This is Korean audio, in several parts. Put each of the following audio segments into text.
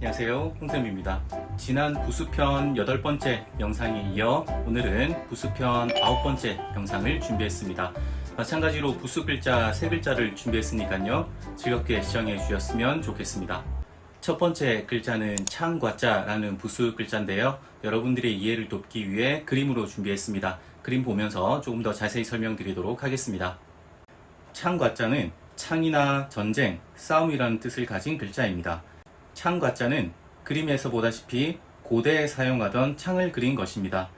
안녕하세요, 홍쌤입니다. 지난 부수편 8번째 영상에 이어 오늘은 부수편 9번째 영상을 준비했습니다. 마찬가지로 부수 글자 3글자를 준비했으니까요, 즐겁게 시청해 주셨으면 좋겠습니다. 첫 번째 글자는 창과자라는 부수 글자인데요, 여러분들의 이해를 돕기 위해 그림으로 준비했습니다. 그림 보면서 조금 더 자세히 설명드리도록 하겠습니다. 창과자는 창이나 전쟁, 싸움이라는 뜻을 가진 글자입니다. 창과자는 그림에서 보다시피 고대에 사용하던 창을 그린 것입니다.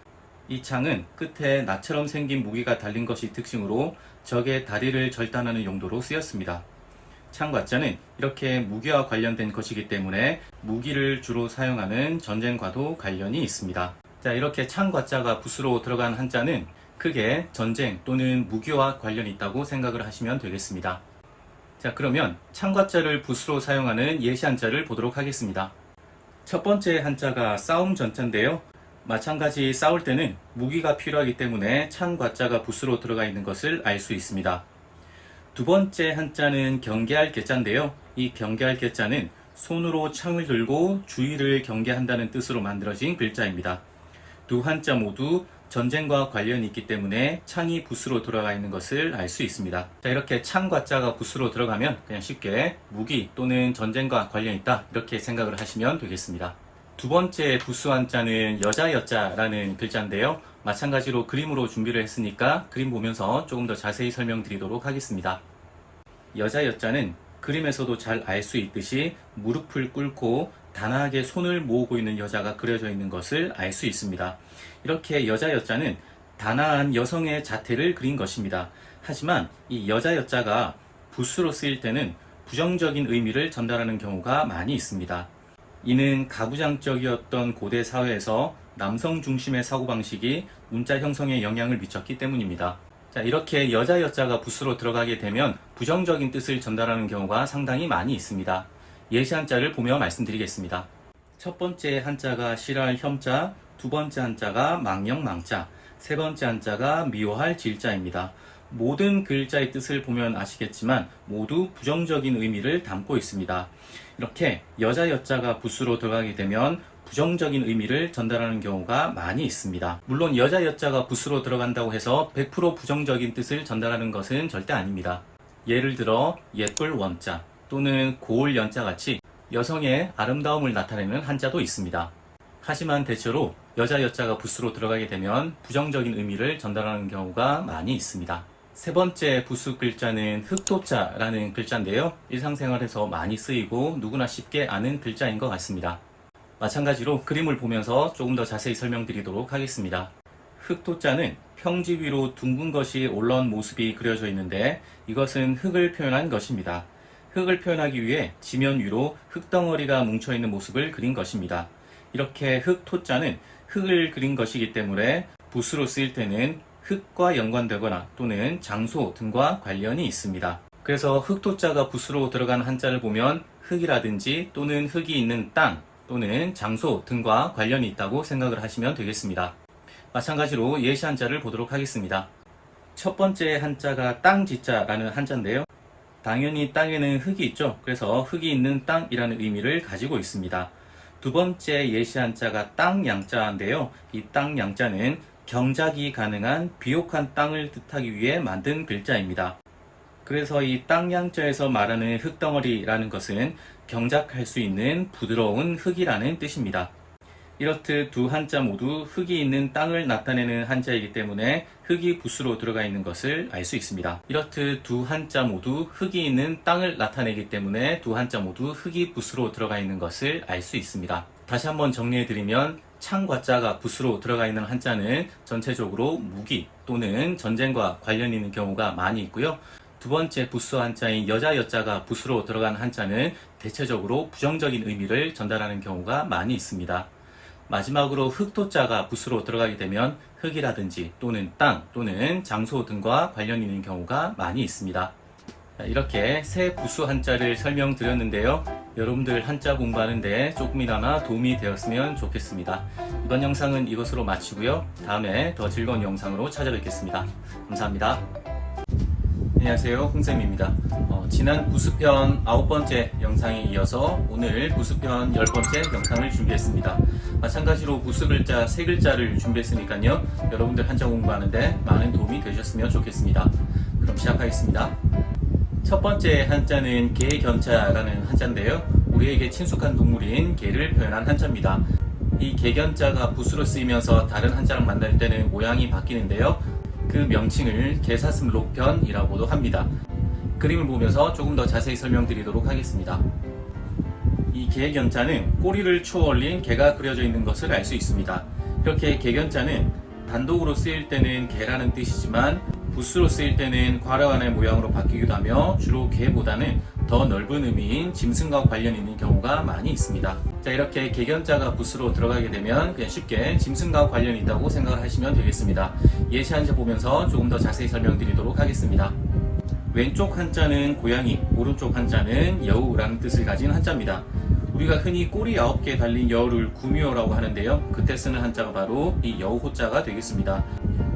이 창은 끝에 나처럼 생긴 무기가 달린 것이 특징으로 적의 다리를 절단하는 용도로 쓰였습니다. 창과자는 이렇게 무기와 관련된 것이기 때문에 무기를 주로 사용하는 전쟁과도 관련이 있습니다. 자, 이렇게 창과자가 붓으로 들어간 한자는 크게 전쟁 또는 무기와 관련이 있다고 생각을 하시면 되겠습니다. 자, 그러면 창과자를 붓으로 사용하는 예시 한자를 보도록 하겠습니다. 첫 번째 한자가 싸움 전자인데요, 마찬가지 싸울 때는 무기가 필요하기 때문에 창과자가 붓으로 들어가 있는 것을 알 수 있습니다. 두 번째 한자는 경계할 계자인데요, 이 경계할 계자는 손으로 창을 들고 주위를 경계한다는 뜻으로 만들어진 글자입니다. 두 한자 모두 전쟁과 관련이 있기 때문에 창이 붓으로 들어가 있는 것을 알 수 있습니다. 자, 이렇게 창과자가 붓으로 들어가면 그냥 쉽게 무기 또는 전쟁과 관련이 있다, 이렇게 생각을 하시면 되겠습니다. 두 번째 부수 한자는 여자여자라는 글자인데요, 마찬가지로 그림으로 준비를 했으니까 그림 보면서 조금 더 자세히 설명드리도록 하겠습니다. 여자여자는 그림에서도 잘 알 수 있듯이 무릎을 꿇고 단아하게 손을 모으고 있는 여자가 그려져 있는 것을 알 수 있습니다. 이렇게 여자여자는 단아한 여성의 자태를 그린 것입니다. 하지만 이 여자여자가 붓으로 쓰일 때는 부정적인 의미를 전달하는 경우가 많이 있습니다. 이는 가부장적이었던 고대 사회에서 남성 중심의 사고방식이 문자 형성에 영향을 미쳤기 때문입니다. 자, 이렇게 여자여자가 붓으로 들어가게 되면 부정적인 뜻을 전달하는 경우가 상당히 많이 있습니다. 예시 한자를 보며 말씀드리겠습니다. 첫 번째 한자가 싫어할 혐자, 두 번째 한자가 망령망자, 세 번째 한자가 미워할 질자입니다. 모든 글자의 뜻을 보면 아시겠지만 모두 부정적인 의미를 담고 있습니다. 이렇게 여자여자가 붓으로 들어가게 되면 부정적인 의미를 전달하는 경우가 많이 있습니다. 물론 여자여자가 붓으로 들어간다고 해서 100% 부정적인 뜻을 전달하는 것은 절대 아닙니다. 예를 들어 예쁠 원자 또는 고울 연자 같이 여성의 아름다움을 나타내는 한자도 있습니다. 하지만 대체로 여자여자가 붓으로 들어가게 되면 부정적인 의미를 전달하는 경우가 많이 있습니다. 세 번째 부수 글자는 흑토자라는 글자인데요, 일상생활에서 많이 쓰이고 누구나 쉽게 아는 글자인 것 같습니다. 마찬가지로 그림을 보면서 조금 더 자세히 설명드리도록 하겠습니다. 흑토자는 평지 위로 둥근 것이 올라온 모습이 그려져 있는데 이것은 흙을 표현한 것입니다. 흙을 표현하기 위해 지면 위로 흙덩어리가 뭉쳐있는 모습을 그린 것입니다. 이렇게 흑토자는 흙을 그린 것이기 때문에 붓으로 쓰일 때는 흙과 연관되거나 또는 장소 등과 관련이 있습니다. 그래서 흑토자가 붓으로 들어간 한자를 보면 흙이라든지 또는 흙이 있는 땅 또는 장소 등과 관련이 있다고 생각을 하시면 되겠습니다. 마찬가지로 예시 한자를 보도록 하겠습니다. 첫 번째 한자가 땅지자라는 한자인데요, 당연히 땅에는 흙이 있죠. 그래서 흙이 있는 땅이라는 의미를 가지고 있습니다. 두 번째 예시 한자가 땅양자인데요, 이 땅양자는 경작이 가능한 비옥한 땅을 뜻하기 위해 만든 글자입니다. 그래서 이 땅양자에서 말하는 흙덩어리라는 것은 경작할 수 있는 부드러운 흙이라는 뜻입니다. 이렇듯 두 한자 모두 흙이 있는 땅을 나타내는 한자이기 때문에 흙이 붓으로 들어가 있는 것을 알 수 있습니다. 이렇듯 두 한자 모두 흙이 있는 땅을 나타내기 때문에 두 한자 모두 흙이 붓으로 들어가 있는 것을 알 수 있습니다. 다시 한번 정리해드리면 창과자가 붓으로 들어가 있는 한자는 전체적으로 무기 또는 전쟁과 관련 있는 경우가 많이 있고요. 두 번째 부수 한자인 여자여자가 붓으로 들어간 한자는 대체적으로 부정적인 의미를 전달하는 경우가 많이 있습니다. 마지막으로 흑토자가 붓으로 들어가게 되면 흙이라든지 또는 땅 또는 장소 등과 관련 있는 경우가 많이 있습니다. 이렇게 세 부수 한자를 설명드렸는데요, 여러분들 한자 공부하는데 조금이나마 도움이 되었으면 좋겠습니다. 이번 영상은 이것으로 마치고요, 다음에 더 즐거운 영상으로 찾아뵙겠습니다. 감사합니다. 안녕하세요, 홍쌤입니다. 지난 부수편 9번째 영상에 이어서 오늘 부수편 10번째 영상을 준비했습니다. 마찬가지로 부수 글자 3글자를 준비했으니까요, 여러분들 한자 공부하는데 많은 도움이 되셨으면 좋겠습니다. 그럼 시작하겠습니다. 첫 번째 한자는 개견자라는 한자인데요, 우리에게 친숙한 동물인 개를 표현한 한자입니다. 이 개견자가 부수로 쓰이면서 다른 한자랑 만날 때는 모양이 바뀌는데요, 그 명칭을 개사슴록편이라고도 합니다. 그림을 보면서 조금 더 자세히 설명드리도록 하겠습니다. 이 개견자는 꼬리를 추어 올린 개가 그려져 있는 것을 알 수 있습니다. 이렇게 개견자는 단독으로 쓰일 때는 개라는 뜻이지만 부수로 쓰일 때는 괄호안의 모양으로 바뀌기도 하며 주로 개보다는 더 넓은 의미인 짐승과 관련이 있는 경우가 많이 있습니다. 자, 이렇게 개견자가 부수로 들어가게 되면 그냥 쉽게 짐승과 관련이 있다고 생각을 하시면 되겠습니다. 예시 한자 보면서 조금 더 자세히 설명드리도록 하겠습니다. 왼쪽 한자는 고양이, 오른쪽 한자는 여우라는 뜻을 가진 한자입니다. 우리가 흔히 꼬리 9개 달린 여우를 구미호라고 하는데요, 그때 쓰는 한자가 바로 이 여우호자가 되겠습니다.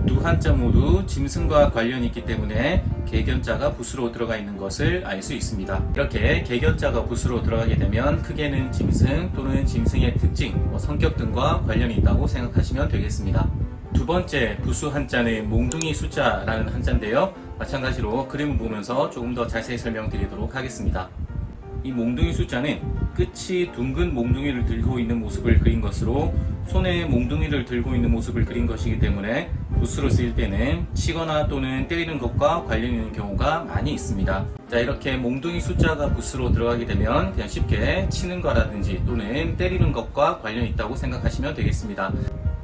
두 한자 모두 짐승과 관련이 있기 때문에 개견자가 부수로 들어가 있는 것을 알 수 있습니다. 이렇게 개견자가 부수로 들어가게 되면 크게는 짐승 또는 짐승의 특징, 성격 등과 관련이 있다고 생각하시면 되겠습니다. 두 번째 부수 한자는 몽둥이 숫자라는 한자인데요, 마찬가지로 그림을 보면서 조금 더 자세히 설명드리도록 하겠습니다. 이 몽둥이 숫자는 끝이 둥근 몽둥이를 들고 있는 모습을 그린 것으로 손에 몽둥이를 들고 있는 모습을 그린 것이기 때문에 부수로 쓰일 때는 치거나 또는 때리는 것과 관련 있는 경우가 많이 있습니다. 자, 이렇게 몽둥이 숫자가 부수로 들어가게 되면 그냥 쉽게 치는 거라든지 또는 때리는 것과 관련이 있다고 생각하시면 되겠습니다.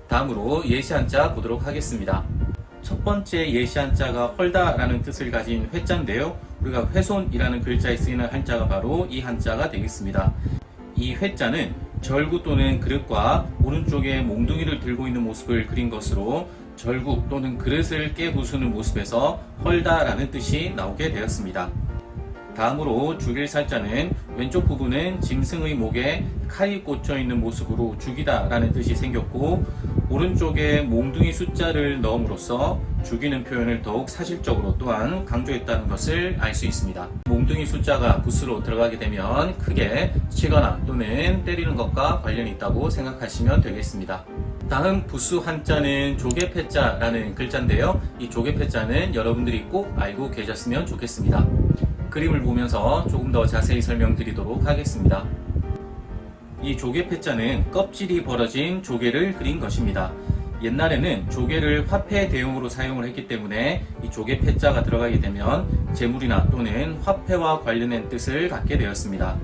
다음으로 예시 한자 보도록 하겠습니다. 첫 번째 예시 한자가 헐다라는 뜻을 가진 회자인데요, 우리가 훼손이라는 글자에 쓰이는 한자가 바로 이 한자가 되겠습니다. 이 회자는 절구 또는 그릇과 오른쪽에 몽둥이를 들고 있는 모습을 그린 것으로 절구 또는 그릇을 깨부수는 모습에서 헐다라는 뜻이 나오게 되었습니다. 다음으로 죽일살자는 왼쪽 부분은 짐승의 목에 칼이 꽂혀 있는 모습으로 죽이다 라는 뜻이 생겼고, 오른쪽에 몽둥이 숫자를 넣음으로써 죽이는 표현을 더욱 사실적으로 또한 강조했다는 것을 알 수 있습니다. 몽둥이 숫자가 부수로 들어가게 되면 크게 치거나 또는 때리는 것과 관련이 있다고 생각하시면 되겠습니다. 다음 부수 한자는 조개패자라는 글자인데요, 이 조개패자는 여러분들이 꼭 알고 계셨으면 좋겠습니다. 그림을 보면서 조금 더 자세히 설명드리도록 하겠습니다. 이 조개패자는 껍질이 벌어진 조개를 그린 것입니다. 옛날에는 조개를 화폐 대용으로 사용을 했기 때문에 이 조개패자가 들어가게 되면 재물이나 또는 화폐와 관련된 뜻을 갖게 되었습니다.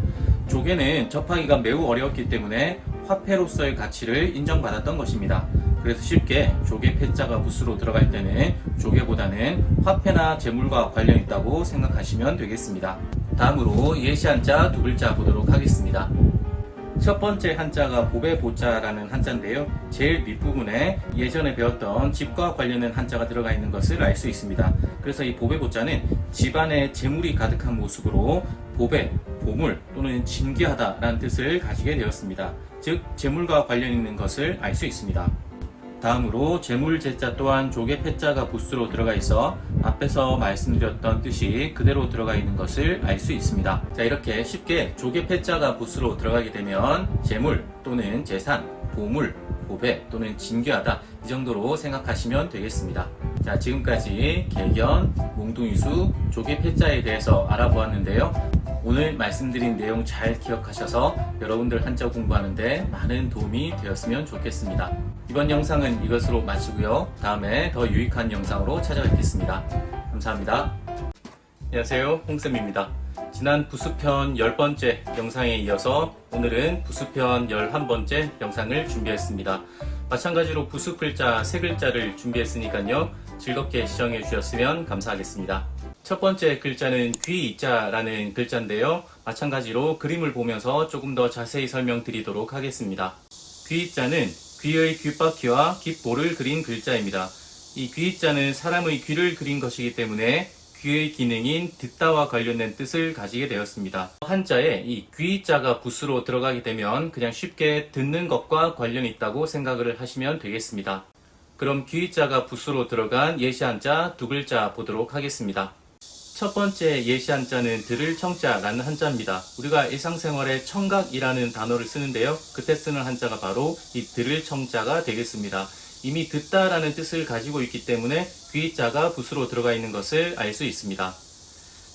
조개는 접하기가 매우 어려웠기 때문에 화폐로서의 가치를 인정받았던 것입니다. 그래서 쉽게 조개패자가 부수로 들어갈 때는 조개보다는 화폐나 재물과 관련 있다고 생각하시면 되겠습니다. 다음으로 예시 한자 두 글자 보도록 하겠습니다. 첫 번째 한자가 보배보자라는 한자인데요, 제일 밑부분에 예전에 배웠던 집과 관련된 한자가 들어가 있는 것을 알 수 있습니다. 그래서 이 보배보자는 집안에 재물이 가득한 모습으로 보배, 보물 또는 진귀하다라는 뜻을 가지게 되었습니다. 즉 재물과 관련 있는 것을 알 수 있습니다. 다음으로 재물제자 또한 조개패자가 부수로 들어가 있어 앞에서 말씀드렸던 뜻이 그대로 들어가 있는 것을 알 수 있습니다. 자, 이렇게 쉽게 조개패자가 부수로 들어가게 되면 재물 또는 재산, 보물, 보배 또는 진귀하다, 이 정도로 생각하시면 되겠습니다. 자, 지금까지 개견, 몽둥이수, 조개패자에 대해서 알아보았는데요, 오늘 말씀드린 내용 잘 기억하셔서 여러분들 한자 공부하는데 많은 도움이 되었으면 좋겠습니다. 이번 영상은 이것으로 마치고요, 다음에 더 유익한 영상으로 찾아뵙겠습니다. 감사합니다. 안녕하세요, 홍쌤입니다. 지난 부수편 10번째 영상에 이어서 오늘은 부수편 11번째 영상을 준비했습니다. 마찬가지로 부수 글자 3글자를 준비했으니까요, 즐겁게 시청해 주셨으면 감사하겠습니다. 첫 번째 글자는 귀자라는 글자인데요, 마찬가지로 그림을 보면서 조금 더 자세히 설명드리도록 하겠습니다. 귀자는 귀의 귓바퀴와 귓볼을 그린 글자입니다. 이 귀자는 사람의 귀를 그린 것이기 때문에 귀의 기능인 듣다와 관련된 뜻을 가지게 되었습니다. 한자에 이 귀자가 부수로 들어가게 되면 그냥 쉽게 듣는 것과 관련이 있다고 생각을 하시면 되겠습니다. 그럼 귀자가 부수로 들어간 예시 한자 두 글자 보도록 하겠습니다. 첫 번째 예시 한자는 들을 청자라는 한자입니다. 우리가 일상생활에 청각이라는 단어를 쓰는데요. 그때 쓰는 한자가 바로 이 들을 청자가 되겠습니다. 이미 듣다라는 뜻을 가지고 있기 때문에 귀자가 붓으로 들어가 있는 것을 알 수 있습니다.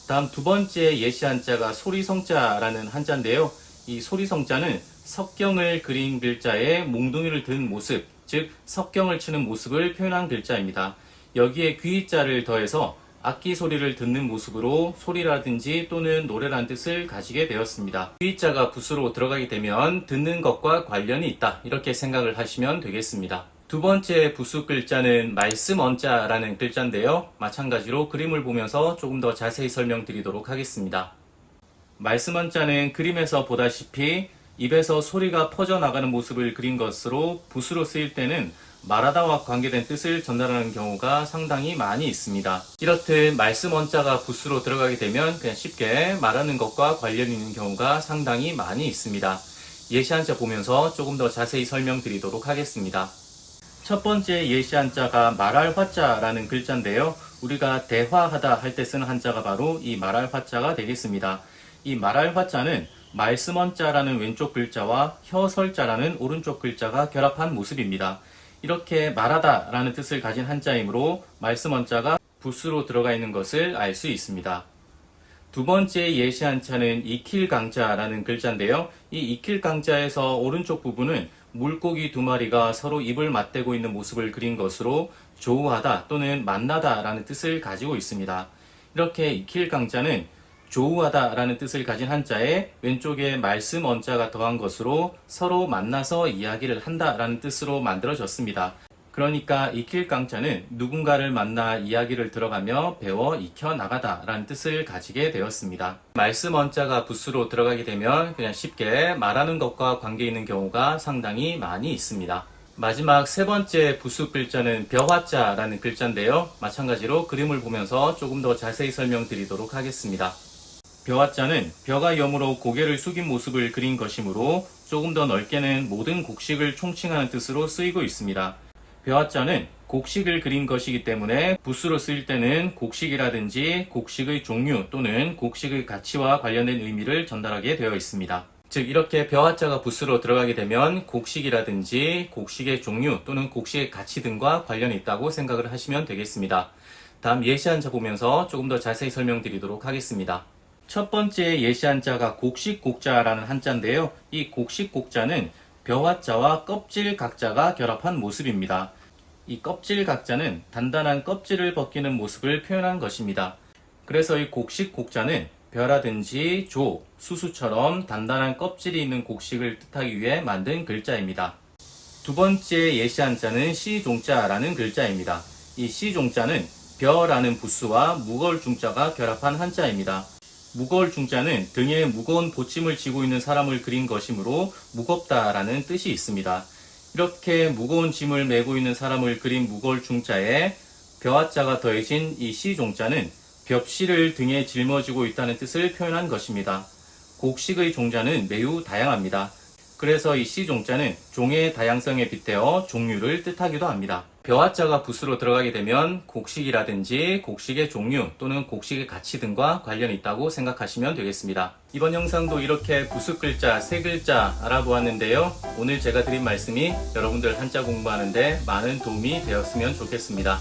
다음 두 번째 예시 한자가 소리성자라는 한자인데요. 이 소리성자는 석경을 그린 글자에 몽둥이를 든 모습, 즉 석경을 치는 모습을 표현한 글자입니다. 여기에 귀자를 더해서 악기 소리를 듣는 모습으로 소리라든지 또는 노래라는 뜻을 가지게 되었습니다. 귀자가 붓으로 들어가게 되면 듣는 것과 관련이 있다, 이렇게 생각을 하시면 되겠습니다. 두 번째 부수 글자는 말씀언자라는 글자인데요. 마찬가지로 그림을 보면서 조금 더 자세히 설명드리도록 하겠습니다. 말씀언자는 그림에서 보다시피 입에서 소리가 퍼져나가는 모습을 그린 것으로 붓으로 쓰일 때는 말하다와 관계된 뜻을 전달하는 경우가 상당히 많이 있습니다. 이렇듯 말씀언자가 붓으로 들어가게 되면 그냥 쉽게 말하는 것과 관련이 있는 경우가 상당히 많이 있습니다. 예시 한자 보면서 조금 더 자세히 설명드리도록 하겠습니다. 첫 번째 예시 한자가 말할 화자라는 글자인데요. 우리가 대화하다 할 때 쓰는 한자가 바로 이 말할 화자가 되겠습니다. 이 말할 화자는 말씀언자라는 왼쪽 글자와 혀설자라는 오른쪽 글자가 결합한 모습입니다. 이렇게 말하다 라는 뜻을 가진 한자이므로 말씀언자가 붓으로 들어가 있는 것을 알 수 있습니다. 두 번째 예시 한자는 익힐강자라는 글자인데요. 이 익힐강자에서 오른쪽 부분은 물고기 두 마리가 서로 입을 맞대고 있는 모습을 그린 것으로 조우하다 또는 만나다 라는 뜻을 가지고 있습니다. 이렇게 익힐강자는 조우하다 라는 뜻을 가진 한자에 왼쪽에 말씀 언자가 더한 것으로 서로 만나서 이야기를 한다 라는 뜻으로 만들어졌습니다. 그러니까 익힐강자는 누군가를 만나 이야기를 들어가며 배워 익혀나가다 라는 뜻을 가지게 되었습니다. 말씀 언자가 붓으로 들어가게 되면 그냥 쉽게 말하는 것과 관계 있는 경우가 상당히 많이 있습니다. 마지막 세 번째 부수 글자는 벼화자라는 글자인데요. 마찬가지로 그림을 보면서 조금 더 자세히 설명드리도록 하겠습니다. 벼화자는 벼가 여물어 고개를 숙인 모습을 그린 것이므로 조금 더 넓게는 모든 곡식을 총칭하는 뜻으로 쓰이고 있습니다. 벼화자는 곡식을 그린 것이기 때문에 붓으로 쓰일 때는 곡식이라든지 곡식의 종류 또는 곡식의 가치와 관련된 의미를 전달하게 되어 있습니다. 즉 이렇게 벼화자가 붓으로 들어가게 되면 곡식이라든지 곡식의 종류 또는 곡식의 가치 등과 관련이 있다고 생각을 하시면 되겠습니다. 다음 예시 한자 보면서 조금 더 자세히 설명드리도록 하겠습니다. 첫 번째 예시 한자가 곡식곡자라는 한자인데요. 이 곡식곡자는 벼화자와 껍질 각자가 결합한 모습입니다. 이 껍질 각자는 단단한 껍질을 벗기는 모습을 표현한 것입니다. 그래서 이 곡식곡자는 벼라든지 조, 수수처럼 단단한 껍질이 있는 곡식을 뜻하기 위해 만든 글자입니다. 두 번째 예시 한자는 시종자라는 글자입니다. 이 시종자는 벼라는 부수와 무거울 중자가 결합한 한자입니다. 무거울 중자는 등에 무거운 보침을 지고 있는 사람을 그린 것이므로 무겁다라는 뜻이 있습니다. 이렇게 무거운 짐을 메고 있는 사람을 그린 무거울 중자에 벼화자가 더해진 이 시종자는 벽실을 등에 짊어지고 있다는 뜻을 표현한 것입니다. 곡식의 종자는 매우 다양합니다. 그래서 이 시종자는 종의 다양성에 빗대어 종류를 뜻하기도 합니다. 벼화자가 붓으로 들어가게 되면 곡식이라든지 곡식의 종류 또는 곡식의 가치 등과 관련이 있다고 생각하시면 되겠습니다. 이번 영상도 이렇게 부수 글자, 세 글자 알아보았는데요. 오늘 제가 드린 말씀이 여러분들 한자 공부하는데 많은 도움이 되었으면 좋겠습니다.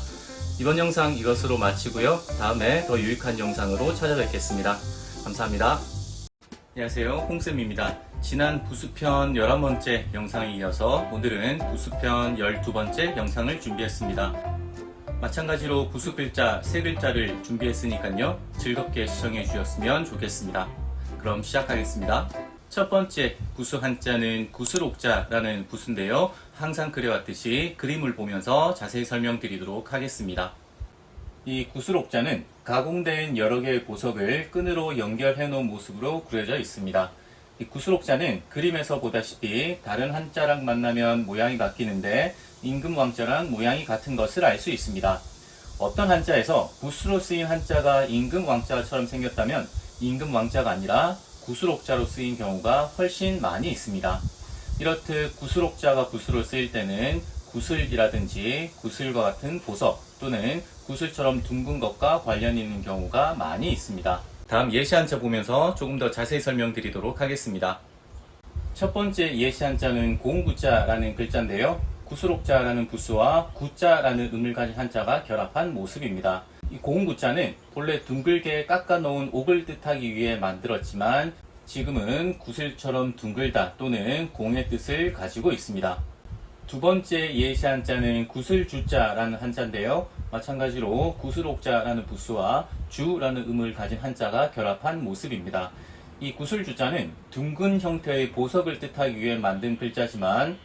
이번 영상 이것으로 마치고요. 다음에 더 유익한 영상으로 찾아뵙겠습니다. 감사합니다. 안녕하세요, 홍쌤입니다. 지난 부수편 11번째 영상에 이어서 오늘은 부수편 12번째 영상을 준비했습니다. 마찬가지로 부수 글자 3글자를 준비했으니까요. 즐겁게 시청해 주셨으면 좋겠습니다. 그럼 시작하겠습니다. 첫 번째 부수 한자는 구슬옥자라는 부수인데요. 항상 그래왔듯이 그림을 보면서 자세히 설명드리도록 하겠습니다. 이 구슬옥자는 가공된 여러 개의 보석을 끈으로 연결해 놓은 모습으로 그려져 있습니다. 이 구슬옥자는 그림에서 보다시피 다른 한자랑 만나면 모양이 바뀌는데 임금왕자랑 모양이 같은 것을 알 수 있습니다. 어떤 한자에서 붓으로 쓰인 한자가 임금왕자처럼 생겼다면 임금왕자가 아니라 구슬옥자로 쓰인 경우가 훨씬 많이 있습니다. 이렇듯 구슬옥자가 붓으로 쓰일 때는 구슬이라든지 구슬과 같은 보석 또는 구슬처럼 둥근 것과 관련 있는 경우가 많이 있습니다. 다음 예시 한자 보면서 조금 더 자세히 설명드리도록 하겠습니다. 첫 번째 예시 한자는 고운구자라는 글자인데요. 구슬옥자라는 부수와 구자라는 음을 가진 한자가 결합한 모습입니다. 이 고운구자는 본래 둥글게 깎아 놓은 옥을 뜻하기 위해 만들었지만 지금은 구슬처럼 둥글다 또는 공의 뜻을 가지고 있습니다. 두 번째 예시 한자는 구슬주자라는 한자인데요. 마찬가지로 구슬옥자라는 부수와 주라는 음을 가진 한자가 결합한 모습입니다. 이 구슬주자는 둥근 형태의 보석을 뜻하기 위해 만든 글자지만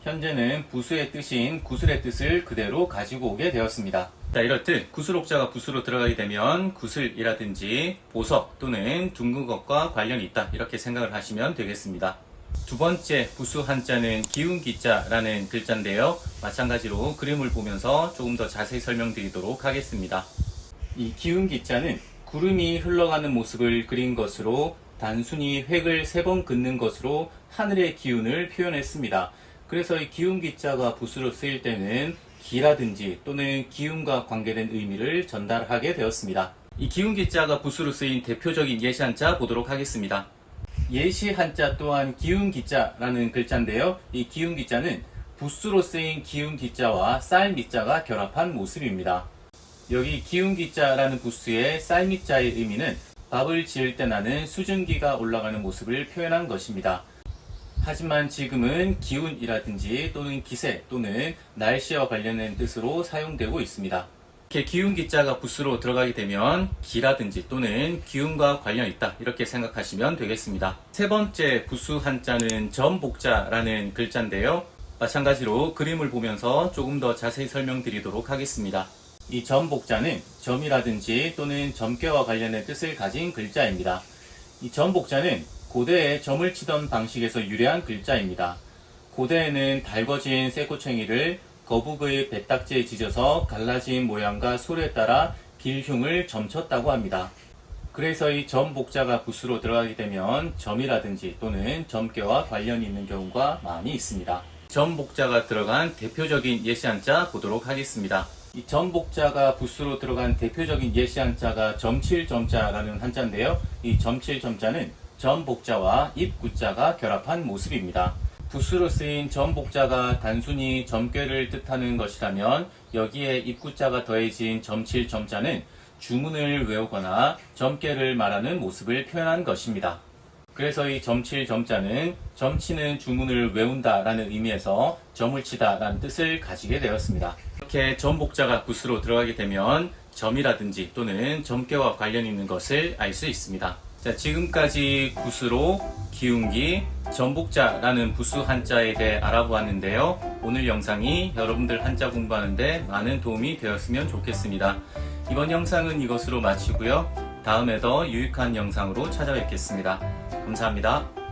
현재는 부수의 뜻인 구슬의 뜻을 그대로 가지고 오게 되었습니다. 자, 이렇듯 구슬옥자가 부수로 들어가게 되면 구슬이라든지 보석 또는 둥근 것과 관련이 있다 이렇게 생각을 하시면 되겠습니다. 두 번째 부수 한자는 기운기자라는 글자인데요. 마찬가지로 그림을 보면서 조금 더 자세히 설명드리도록 하겠습니다. 이 기운기자는 구름이 흘러가는 모습을 그린 것으로 단순히 획을 3번 긋는 것으로 하늘의 기운을 표현했습니다. 그래서 이 기운기자가 부수로 쓰일 때는 기라든지 또는 기운과 관계된 의미를 전달하게 되었습니다. 이 기운기자가 부수로 쓰인 대표적인 예시 한자 보도록 하겠습니다. 예시 한자 또한 기운기자라는 글자인데요. 이 기운기자는 부수로 쓰인 기운기자와 쌀미자가 결합한 모습입니다. 여기 기운기자라는 부수의 쌀미자의 의미는 밥을 지을 때 나는 수증기가 올라가는 모습을 표현한 것입니다. 하지만 지금은 기운이라든지 또는 기세 또는 날씨와 관련된 뜻으로 사용되고 있습니다. 이렇게 기운기자가 부수로 들어가게 되면 기라든지 또는 기운과 관련이 있다 이렇게 생각하시면 되겠습니다. 세 번째 부수 한자는 점복자라는 글자인데요. 마찬가지로 그림을 보면서 조금 더 자세히 설명드리도록 하겠습니다. 이 점복자는 점이라든지 또는 점괘와 관련된 뜻을 가진 글자입니다. 이 점복자는 고대에 점을 치던 방식에서 유래한 글자입니다. 고대에는 달궈진 쇠꼬챙이를 거북의 배딱지에 지져서 갈라진 모양과 소리에 따라 길흉을 점쳤다고 합니다. 그래서 이 점복자가 부수로 들어가게 되면 점이라든지 또는 점괘와 관련이 있는 경우가 많이 있습니다. 점복자가 들어간 대표적인 예시 한자 보도록 하겠습니다. 이 점복자가 부수로 들어간 대표적인 예시 한자가 점칠점자라는 한자인데요. 이 점칠점자는 점복자와 입구자가 결합한 모습입니다. 부수로 쓰인 점복자가 단순히 점괘를 뜻하는 것이라면 여기에 입구자가 더해진 점칠점자는 주문을 외우거나 점괘를 말하는 모습을 표현한 것입니다. 그래서 이 점칠점자는 점치는 주문을 외운다 라는 의미에서 점을 치다 라는 뜻을 가지게 되었습니다. 이렇게 점복자가 부수로 들어가게 되면 점이라든지 또는 점괘와 관련 있는 것을 알 수 있습니다. 자, 지금까지 구수로 기운기, 점복자라는 부수 한자에 대해 알아보았는데요. 오늘 영상이 여러분들 한자 공부하는데 많은 도움이 되었으면 좋겠습니다. 이번 영상은 이것으로 마치고요. 다음에 더 유익한 영상으로 찾아뵙겠습니다. 감사합니다.